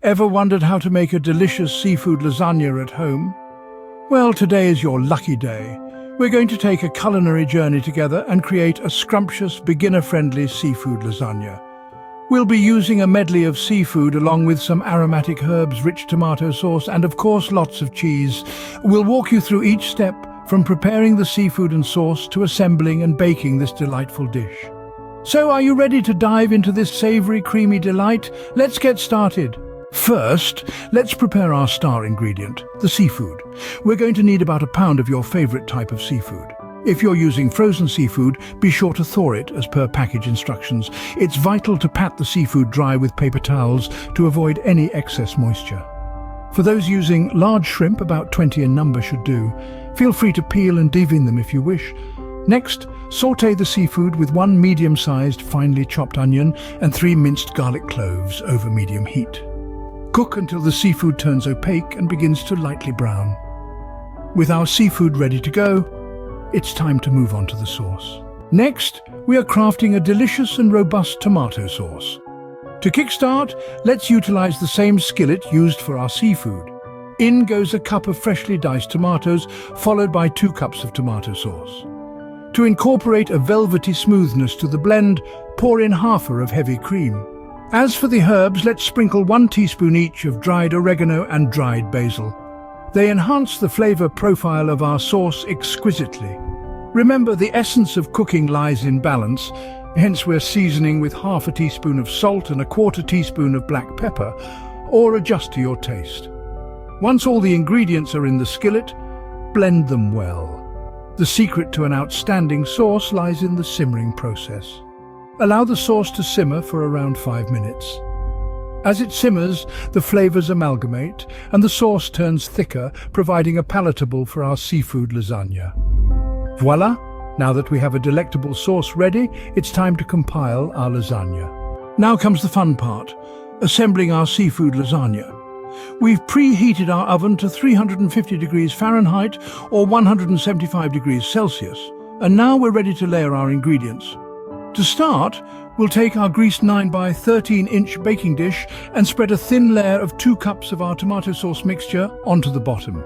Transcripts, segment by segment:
Ever wondered how to make a delicious seafood lasagna at home? Well, today is your lucky day. We're going to take a culinary journey together and create a scrumptious, beginner-friendly seafood lasagna. We'll be using a medley of seafood along with some aromatic herbs, rich tomato sauce, and of course lots of cheese. We'll walk you through each step, from preparing the seafood and sauce to assembling and baking this delightful dish. So are you ready to dive into this savory, creamy delight? Let's get started. First, let's prepare our star ingredient, the seafood. We're going to need about a pound of your favorite type of seafood. If you're using frozen seafood, be sure to thaw it as per package instructions. It's vital to pat the seafood dry with paper towels to avoid any excess moisture. For those using large shrimp, about 20 in number should do. Feel free to peel and deveined them if you wish. Next, sauté the seafood with 1 medium-sized, finely chopped onion and 3 minced garlic cloves over medium heat. Cook until the seafood turns opaque and begins to lightly brown. With our seafood ready to go, it's time to move on to the sauce. Next, we are crafting a delicious and robust tomato sauce. To kickstart, let's utilize the same skillet used for our seafood. In goes a cup of freshly diced tomatoes, followed by 2 cups of tomato sauce. To incorporate a velvety smoothness to the blend, pour in half of heavy cream. As for the herbs, let's sprinkle 1 teaspoon each of dried oregano and dried basil. They enhance the flavor profile of our sauce exquisitely. Remember, the essence of cooking lies in balance, hence we're seasoning with half a teaspoon of salt and a 1/4 teaspoon of black pepper, or adjust to your taste. Once all the ingredients are in the skillet, blend them well. The secret to an outstanding sauce lies in the simmering process. Allow the sauce to simmer for around 5 minutes. As it simmers, the flavors amalgamate and the sauce turns thicker, providing a palatable for our seafood lasagna. Voila! Now that we have a delectable sauce ready, it's time to compile our lasagna. Now comes the fun part, assembling our seafood lasagna. We've preheated our oven to 350 degrees Fahrenheit or 175 degrees Celsius, and now we're ready to layer our ingredients. To start, we'll take our greased 9 by 13-inch baking dish and spread a thin layer of 2 cups of our tomato sauce mixture onto the bottom.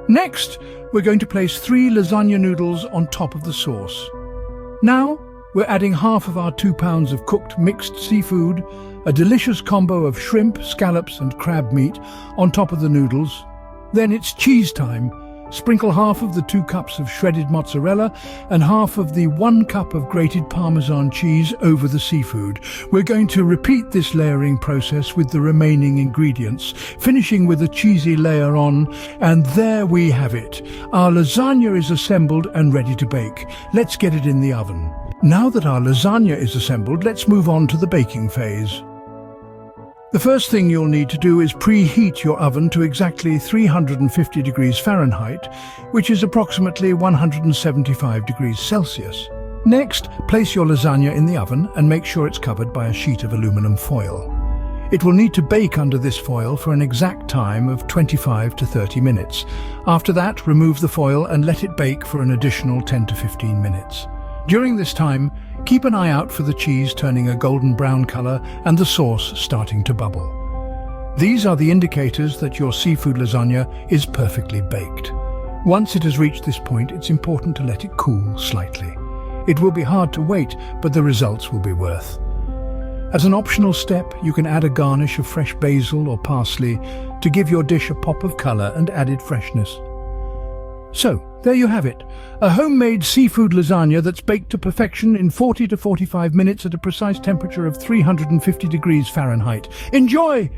Next, we're going to place 3 lasagna noodles on top of the sauce. Now, we're adding half of our 2 pounds of cooked mixed seafood, a delicious combo of shrimp, scallops and crab meat on top of the noodles. Then it's cheese time. Sprinkle half of the 2 cups of shredded mozzarella and half of the 1 cup of grated Parmesan cheese over the seafood. We're going to repeat this layering process with the remaining ingredients, finishing with a cheesy layer on, and there we have it. Our lasagna is assembled and ready to bake. Let's get it in the oven. Now that our lasagna is assembled, let's move on to the baking phase. The first thing you'll need to do is preheat your oven to exactly 350 degrees Fahrenheit, which is approximately 175 degrees Celsius. Next, place your lasagna in the oven and make sure it's covered by a sheet of aluminum foil. It will need to bake under this foil for an exact time of 25 to 30 minutes. After that, remove the foil and let it bake for an additional 10 to 15 minutes. During this time, keep an eye out for the cheese turning a golden brown color and the sauce starting to bubble. These are the indicators that your seafood lasagna is perfectly baked. Once it has reached this point, it's important to let it cool slightly. It will be hard to wait, but the results will be worth. As an optional step, you can add a garnish of fresh basil or parsley to give your dish a pop of color and added freshness. So, there you have it, a homemade seafood lasagna that's baked to perfection in 40 to 45 minutes at a precise temperature of 350 degrees Fahrenheit. Enjoy!